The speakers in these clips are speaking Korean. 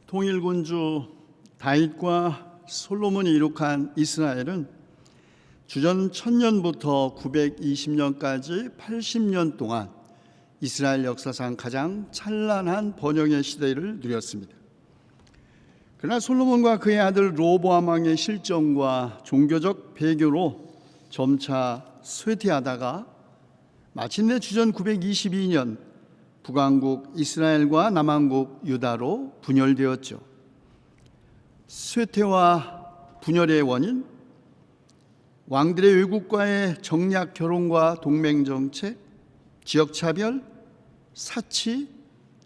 통일군주 다윗과 솔로몬이 이룩한 이스라엘은 주전 1000년부터 920년까지 80년 동안 이스라엘 역사상 가장 찬란한 번영의 시대를 누렸습니다. 그러나 솔로몬과 그의 아들 르호보암 왕의 실정과 종교적 배교로 점차 쇠퇴하다가 마침내 주전 922년 북왕국 이스라엘과 남왕국 유다로 분열되었죠. 쇠퇴와 분열의 원인, 왕들의 외국과의 정략 결혼과 동맹 정책, 지역차별, 사치,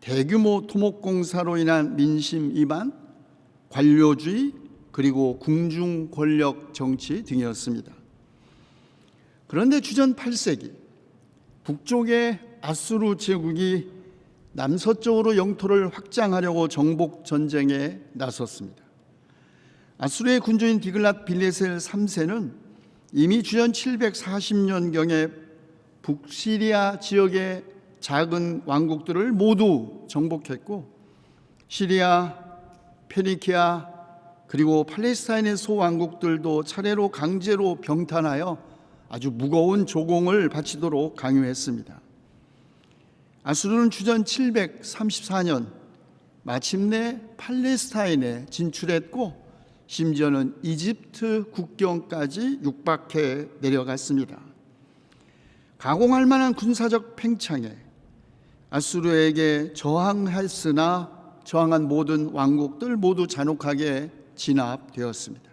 대규모 토목공사로 인한 민심 이반, 관료주의, 그리고 궁중 권력 정치 등이었습니다. 그런데 주전 8세기 북쪽의 아수르 제국이 남서쪽으로 영토를 확장하려고 정복 전쟁에 나섰습니다. 아수르의 군주인 디글랏 빌레셀 3세는 이미 주전 740년경에 북시리아 지역의 작은 왕국들을 모두 정복했고, 시리아, 페니키아, 그리고 팔레스타인의 소왕국들도 차례로 강제로 병탄하여 아주 무거운 조공을 바치도록 강요했습니다. 아수르는 주전 734년 마침내 팔레스타인에 진출했고, 심지어는 이집트 국경까지 육박해 내려갔습니다. 가공할 만한 군사적 팽창에 아수르에게 저항했으나 저항한 모든 왕국들 모두 잔혹하게 진압되었습니다.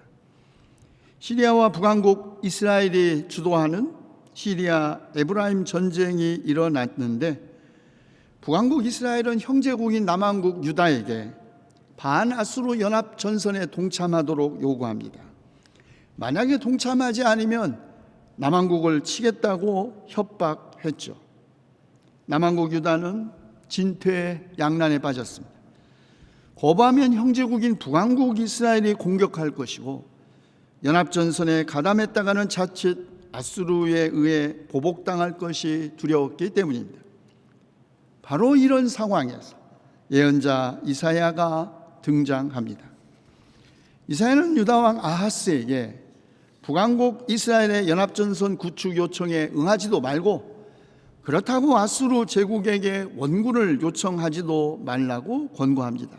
시리아와 북왕국 이스라엘이 주도하는 시리아 에브라임 전쟁이 일어났는데, 북왕국 이스라엘은 형제국인 남왕국 유다에게 반아수르 연합 전선에 동참하도록 요구합니다. 만약에 동참하지 않으면 남왕국을 치겠다고 협박했죠. 남왕국 유다는 진퇴양난에 빠졌습니다. 거부하면 형제국인 북왕국 이스라엘이 공격할 것이고, 연합전선에 가담했다가는 자칫 아수르에 의해 보복당할 것이 두려웠기 때문입니다. 바로 이런 상황에서 예언자 이사야가 등장합니다. 이사야는 유다왕 아하스에게 북왕국 이스라엘의 연합전선 구축 요청에 응하지도 말고, 그렇다고 아수르 제국에게 원군을 요청하지도 말라고 권고합니다.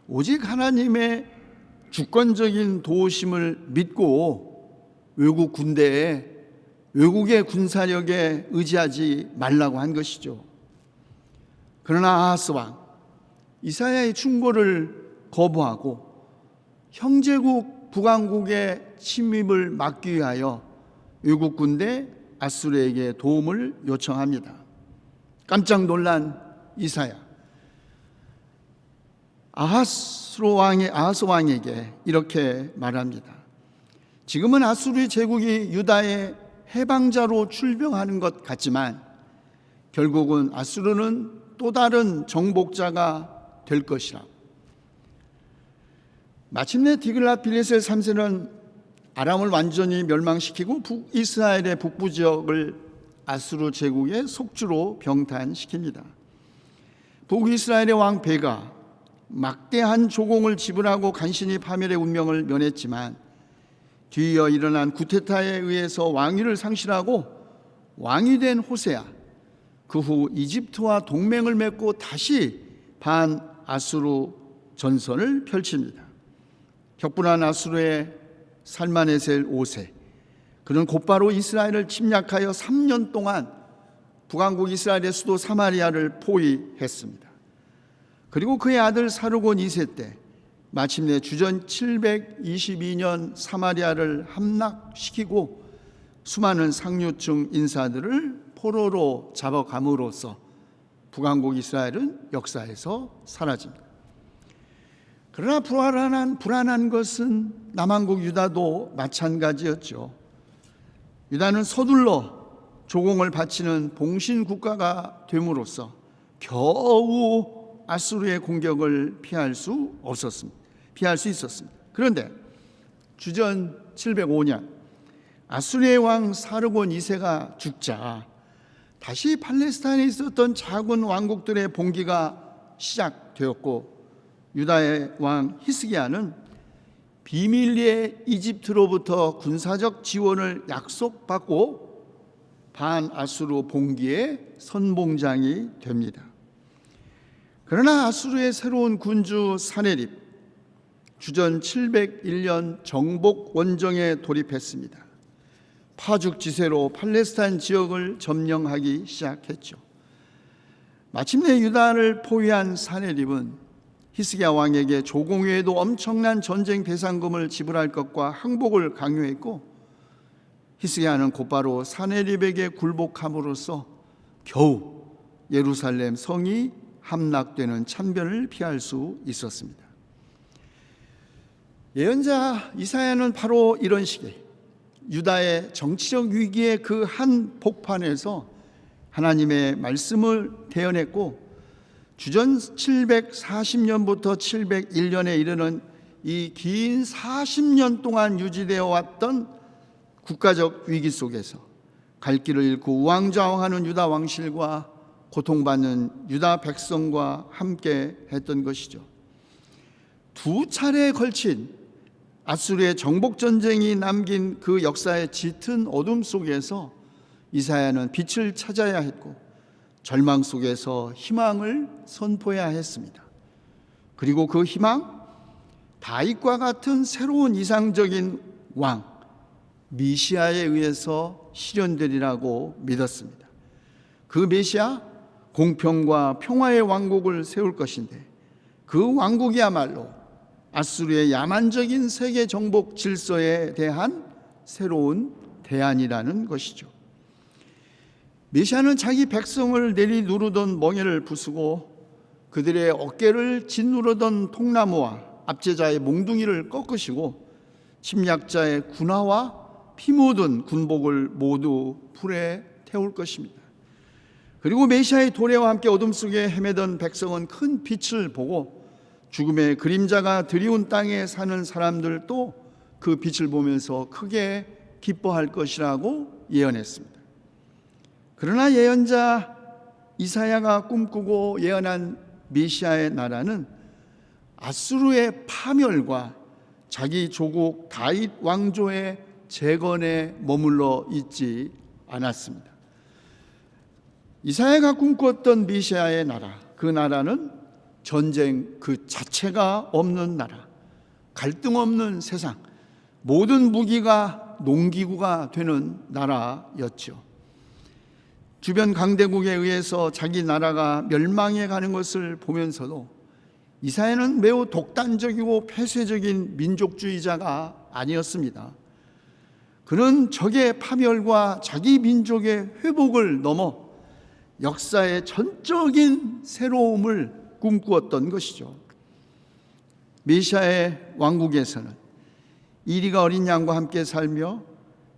오직 하나님의 주권적인 도우심을 믿고 외국 군대에, 외국의 군사력에 의지하지 말라고 한 것이죠. 그러나 아하스 왕 이사야의 충고를 거부하고 형제국 북왕국의 침입을 막기 위하여 외국 군대 아수르에게 도움을 요청합니다. 깜짝 놀란 이사야, 아하스 왕에게 이렇게 말합니다. 지금은 아수르 제국이 유다의 해방자로 출병하는 것 같지만 결국은 아수르는 또 다른 정복자가 될 것이라고. 마침내 디글랏 빌레셀 3세는 아람을 완전히 멸망시키고 이스라엘의 북부 지역을 아수르 제국의 속주로 병탄시킵니다. 북이스라엘의 왕 베가 막대한 조공을 지불하고 간신히 파멸의 운명을 면했지만, 뒤이어 일어난 구테타에 의해서 왕위를 상실하고 왕이 된 호세아, 그 후 이집트와 동맹을 맺고 다시 반아수르 전선을 펼칩니다. 격분한 아수르의 살마네셀 5세, 그는 곧바로 이스라엘을 침략하여 3년 동안 북왕국 이스라엘의 수도 사마리아를 포위했습니다. 그리고 그의 아들 사르곤 2세 때 마침내 주전 722년 사마리아를 함락시키고 수많은 상류층 인사들을 포로로 잡아감으로써 북왕국 이스라엘은 역사에서 사라집니다. 그러나 불안한 것은 남왕국 유다도 마찬가지였죠. 유다는 서둘러 조공을 바치는 봉신 국가가 됨으로써 겨우 아수르의 공격을 피할 수 있었습니다. 그런데 주전 705년 아수르의 왕 사르곤 2세가 죽자 다시 팔레스타인에 있었던 작은 왕국들의 봉기가 시작되었고, 유다의 왕 히스기야는 비밀리에 이집트로부터 군사적 지원을 약속받고 반아수르 봉기의 선봉장이 됩니다. 그러나 아수르의 새로운 군주 사네립, 주전 701년 정복 원정에 돌입했습니다. 파죽지세로 팔레스타인 지역을 점령하기 시작했죠. 마침내 유다를 포위한 사네립은 히스기야 왕에게 조공 외에도 엄청난 전쟁 배상금을 지불할 것과 항복을 강요했고, 히스기야는 곧바로 사네립에게 굴복함으로써 겨우 예루살렘 성이 함락되는 참변을 피할 수 있었습니다. 예언자 이사야는 바로 이런 시기에 유다의 정치적 위기의 그 한 복판에서 하나님의 말씀을 대언했고, 주전 740년부터 701년에 이르는 이 긴 40년 동안 유지되어 왔던 국가적 위기 속에서 갈 길을 잃고 우왕좌왕하는 유다 왕실과 고통받는 유다 백성과 함께 했던 것이죠. 두 차례에 걸친 아수르의 정복 전쟁이 남긴 그 역사의 짙은 어둠 속에서 이사야는 빛을 찾아야 했고, 절망 속에서 희망을 선포해야 했습니다. 그리고 그 희망, 다윗과 같은 새로운 이상적인 왕 메시아에 의해서 실현되리라고 믿었습니다. 그 메시아, 공평과 평화의 왕국을 세울 것인데, 그 왕국이야말로 아수르의 야만적인 세계 정복 질서에 대한 새로운 대안이라는 것이죠. 메시아는 자기 백성을 내리누르던 멍에를 부수고 그들의 어깨를 짓누르던 통나무와 압제자의 몽둥이를 꺾으시고 침략자의 군화와 피 묻은 군복을 모두 불에 태울 것입니다. 그리고 메시아의 도래와 함께 어둠 속에 헤매던 백성은 큰 빛을 보고 죽음의 그림자가 드리운 땅에 사는 사람들도 그 빛을 보면서 크게 기뻐할 것이라고 예언했습니다. 그러나 예언자 이사야가 꿈꾸고 예언한 메시아의 나라는 아수르의 파멸과 자기 조국 다윗 왕조의 재건에 머물러 있지 않았습니다. 이사야가 꿈꾸었던 메시아의 나라, 그 나라는 전쟁 그 자체가 없는 나라, 갈등 없는 세상, 모든 무기가 농기구가 되는 나라였죠. 주변 강대국에 의해서 자기 나라가 멸망해 가는 것을 보면서도 이사야는 매우 독단적이고 폐쇄적인 민족주의자가 아니었습니다. 그는 적의 파멸과 자기 민족의 회복을 넘어 역사의 전적인 새로움을 꿈꾸었던 것이죠. 메시아의 왕국에서는 이리가 어린 양과 함께 살며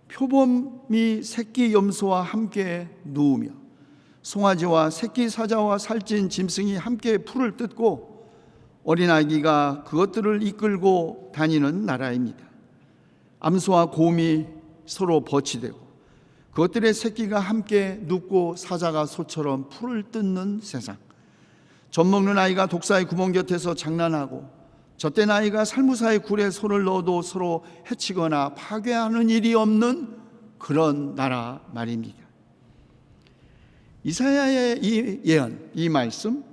표범이 새끼 염소와 함께 누우며 송아지와 새끼 사자와 살찐 짐승이 함께 풀을 뜯고 어린아기가 그것들을 이끌고 다니는 나라입니다. 암소와 곰이 서로 버치되고 그것들의 새끼가 함께 눕고 사자가 소처럼 풀을 뜯는 세상. 젖 먹는 아이가 독사의 구멍 곁에서 장난하고 젖된 아이가 살무사의 굴에 손을 넣어도 서로 해치거나 파괴하는 일이 없는 그런 나라 말입니다. 이사야의 이 예언, 이 말씀,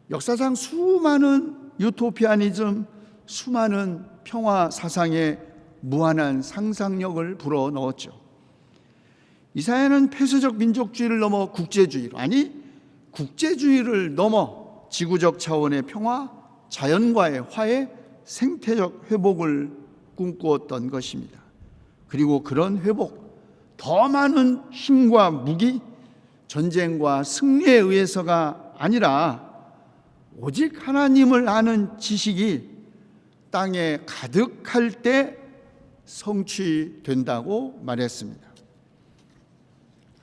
역사상 수많은 유토피아니즘, 수많은 평화 사상에 무한한 상상력을 불어넣었죠. 이사야는 폐쇄적 민족주의를 넘어 국제주의로, 아니 국제주의를 넘어 지구적 차원의 평화, 자연과의 화해, 생태적 회복을 꿈꾸었던 것입니다. 그리고 그런 회복, 더 많은 힘과 무기, 전쟁과 승리에 의해서가 아니라 오직 하나님을 아는 지식이 땅에 가득할 때 성취된다고 말했습니다.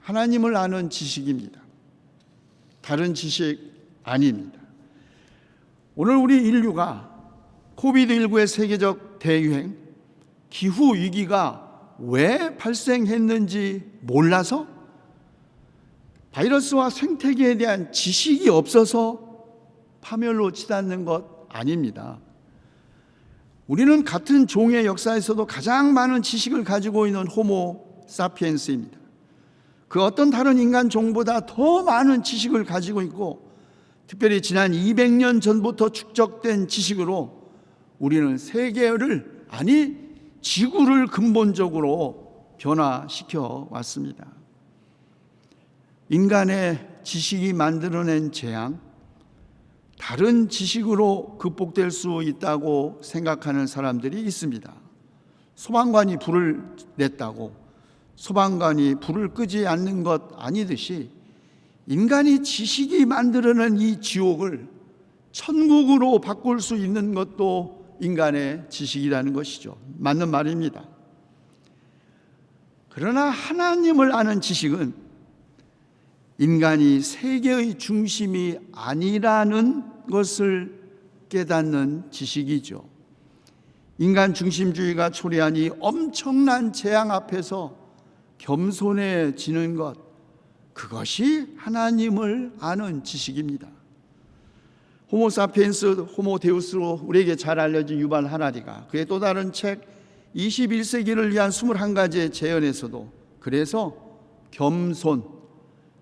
하나님을 아는 지식입니다. 다른 지식 아닙니다. 오늘 우리 인류가 코비드19의 세계적 대유행, 기후위기가 왜 발생했는지 몰라서, 바이러스와 생태계에 대한 지식이 없어서 파멸로 치닫는 것 아닙니다. 우리는 같은 종의 역사에서도 가장 많은 지식을 가지고 있는 호모 사피엔스입니다. 그 어떤 다른 인간 종보다 더 많은 지식을 가지고 있고, 특별히 지난 200년 전부터 축적된 지식으로 우리는 세계를, 아니 지구를 근본적으로 변화시켜 왔습니다. 인간의 지식이 만들어낸 재앙, 다른 지식으로 극복될 수 있다고 생각하는 사람들이 있습니다. 소방관이 불을 냈다고 소방관이 불을 끄지 않는 것 아니듯이, 인간이 지식이 만들어낸 이 지옥을 천국으로 바꿀 수 있는 것도 인간의 지식이라는 것이죠. 맞는 말입니다. 그러나 하나님을 아는 지식은 인간이 세계의 중심이 아니라는 것을 깨닫는 지식이죠. 인간 중심주의가 초래한 이 엄청난 재앙 앞에서 겸손해지는 것, 그것이 하나님을 아는 지식입니다. 호모 사피엔스, 호모 데우스로 우리에게 잘 알려진 유발 하라리가 그의 또 다른 책 21세기를 위한 21가지의 재현에서도, 그래서 겸손,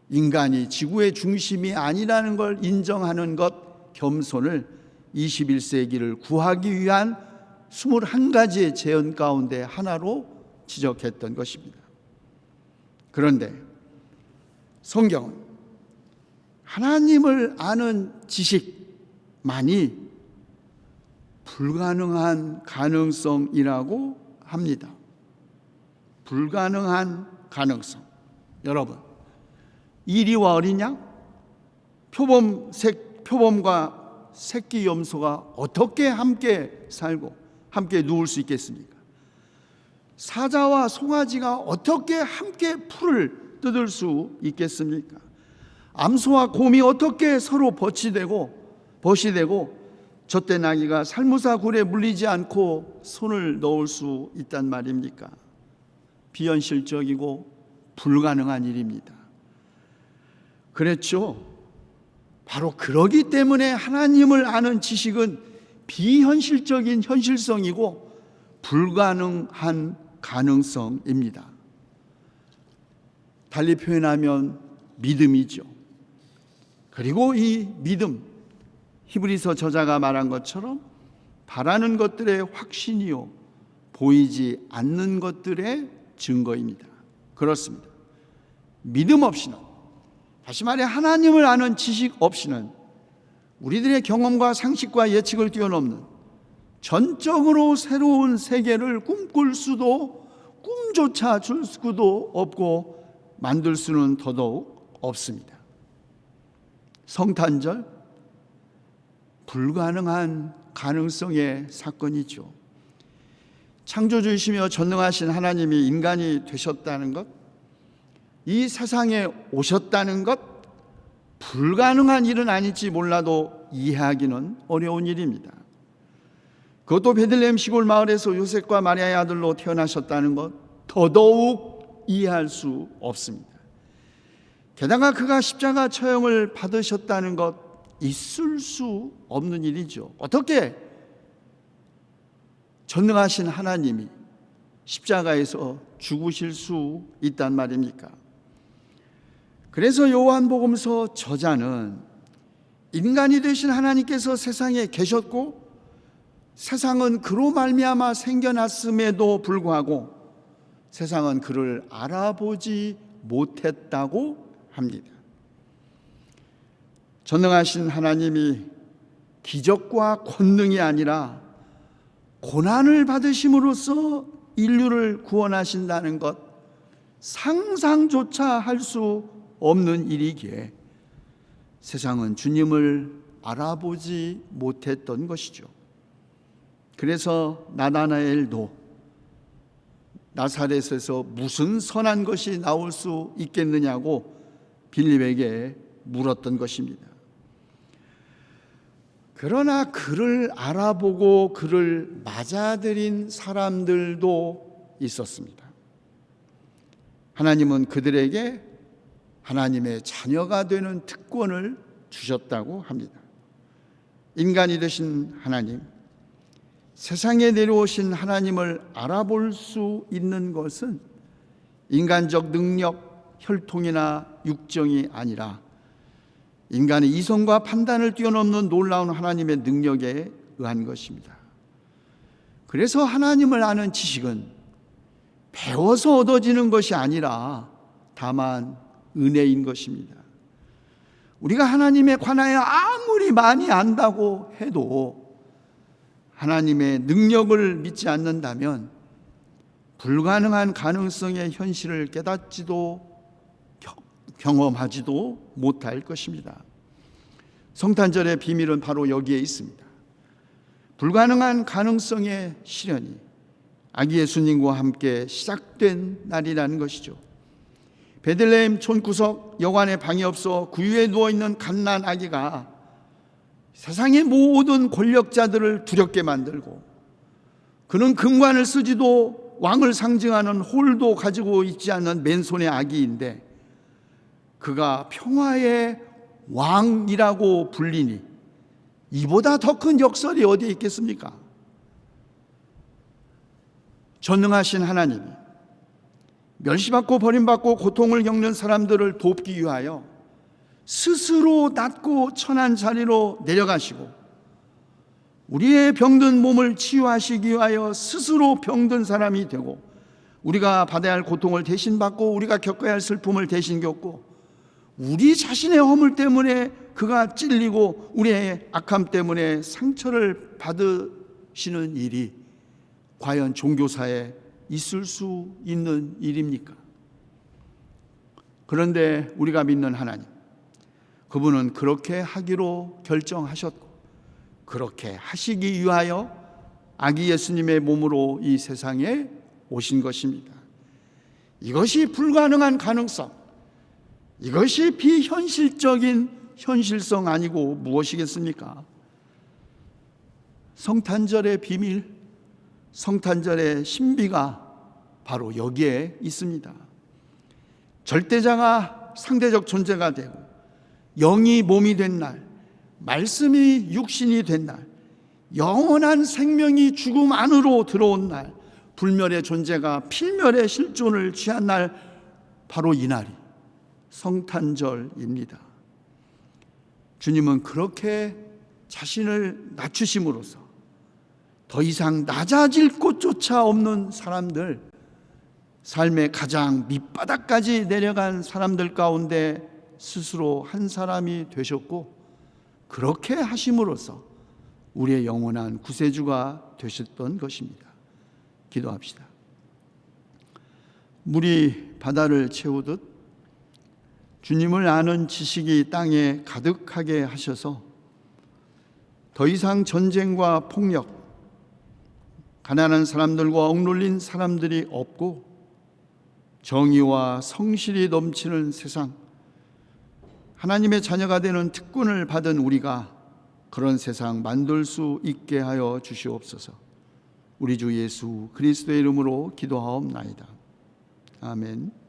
인간이 지구의 중심이 아니라는 걸 인정하는 것, 겸손을 21세기를 구하기 위한 21가지의 재현 가운데 하나로 지적했던 것입니다. 그런데 성경은 하나님을 아는 지식만이 불가능한 가능성이라고 합니다. 불가능한 가능성. 여러분, 이리와 어린 양, 표범과 새끼 염소가 어떻게 함께 살고 함께 누울 수 있겠습니까? 사자와 송아지가 어떻게 함께 풀을 뜯을 수 있겠습니까? 암소와 곰이 어떻게 서로 버시되고 젖된 아기가 살무사 굴에 물리지 않고 손을 넣을 수 있단 말입니까? 비현실적이고 불가능한 일입니다. 그랬죠. 바로 그러기 때문에 하나님을 아는 지식은 비현실적인 현실성이고 불가능한 가능성입니다. 달리 표현하면 믿음이죠. 그리고 이 믿음, 히브리서 저자가 말한 것처럼 바라는 것들의 확신이요 보이지 않는 것들의 증거입니다. 그렇습니다. 믿음 없이는, 다시 말해 하나님을 아는 지식 없이는 우리들의 경험과 상식과 예측을 뛰어넘는 전적으로 새로운 세계를 꿈꿀 수도, 꿈조차 줄 수도 없고 만들 수는 더더욱 없습니다. 성탄절, 불가능한 가능성의 사건이죠. 창조주이시며 전능하신 하나님이 인간이 되셨다는 것, 이 세상에 오셨다는 것, 불가능한 일은 아닐지 몰라도 이해하기는 어려운 일입니다. 그것도 베들레헴 시골 마을에서 요셉과 마리아의 아들로 태어나셨다는 것, 더더욱 이해할 수 없습니다. 게다가 그가 십자가 처형을 받으셨다는 것, 있을 수 없는 일이죠. 어떻게 전능하신 하나님이 십자가에서 죽으실 수 있단 말입니까? 그래서 요한복음서 저자는 인간이 되신 하나님께서 세상에 계셨고 세상은 그로 말미암아 생겨났음에도 불구하고 세상은 그를 알아보지 못했다고 합니다. 전능하신 하나님이 기적과 권능이 아니라 고난을 받으심으로써 인류를 구원하신다는 것, 상상조차 할 수 없는 일이기에 세상은 주님을 알아보지 못했던 것이죠. 그래서 나다나엘도 나사렛에서 무슨 선한 것이 나올 수 있겠느냐고 빌립에게 물었던 것입니다. 그러나 그를 알아보고 그를 맞아들인 사람들도 있었습니다. 하나님은 그들에게 하나님의 자녀가 되는 특권을 주셨다고 합니다. 인간이 되신 하나님, 세상에 내려오신 하나님을 알아볼 수 있는 것은 인간적 능력, 혈통이나 육정이 아니라 인간의 이성과 판단을 뛰어넘는 놀라운 하나님의 능력에 의한 것입니다. 그래서 하나님을 아는 지식은 배워서 얻어지는 것이 아니라 다만 은혜인 것입니다. 우리가 하나님에 관하여 아무리 많이 안다고 해도 하나님의 능력을 믿지 않는다면 불가능한 가능성의 현실을 깨닫지도 경험하지도 못할 것입니다. 성탄절의 비밀은 바로 여기에 있습니다. 불가능한 가능성의 실현이 아기 예수님과 함께 시작된 날이라는 것이죠. 베들레헴 촌구석 여관에 방이 없어 구유에 누워있는 갓난 아기가 세상의 모든 권력자들을 두렵게 만들고, 그는 금관을 쓰지도 왕을 상징하는 홀도 가지고 있지 않는 맨손의 아기인데 그가 평화의 왕이라고 불리니 이보다 더 큰 역설이 어디에 있겠습니까? 전능하신 하나님이 멸시받고 버림받고 고통을 겪는 사람들을 돕기 위하여 스스로 낮고 천한 자리로 내려가시고 우리의 병든 몸을 치유하시기 위하여 스스로 병든 사람이 되고 우리가 받아야 할 고통을 대신 받고 우리가 겪어야 할 슬픔을 대신 겪고 우리 자신의 허물 때문에 그가 찔리고 우리의 악함 때문에 상처를 받으시는 일이 과연 종교사에 있을 수 있는 일입니까? 그런데 우리가 믿는 하나님, 그분은 그렇게 하기로 결정하셨고 그렇게 하시기 위하여 아기 예수님의 몸으로 이 세상에 오신 것입니다. 이것이 불가능한 가능성, 이것이 비현실적인 현실성 아니고 무엇이겠습니까? 성탄절의 비밀, 성탄절의 신비가 바로 여기에 있습니다. 절대자가 상대적 존재가 되고 영이 몸이 된 날, 말씀이 육신이 된 날, 영원한 생명이 죽음 안으로 들어온 날, 불멸의 존재가 필멸의 실존을 취한 날, 바로 이 날이 성탄절입니다. 주님은 그렇게 자신을 낮추심으로써 더 이상 낮아질 곳조차 없는 사람들, 삶의 가장 밑바닥까지 내려간 사람들 가운데 스스로 한 사람이 되셨고, 그렇게 하심으로써 우리의 영원한 구세주가 되셨던 것입니다. 기도합시다. 물이 바다를 채우듯 주님을 아는 지식이 땅에 가득하게 하셔서 더 이상 전쟁과 폭력, 가난한 사람들과 억눌린 사람들이 없고 정의와 성실이 넘치는 세상, 하나님의 자녀가 되는 특권을 받은 우리가 그런 세상 만들 수 있게 하여 주시옵소서. 우리 주 예수 그리스도의 이름으로 기도하옵나이다. 아멘.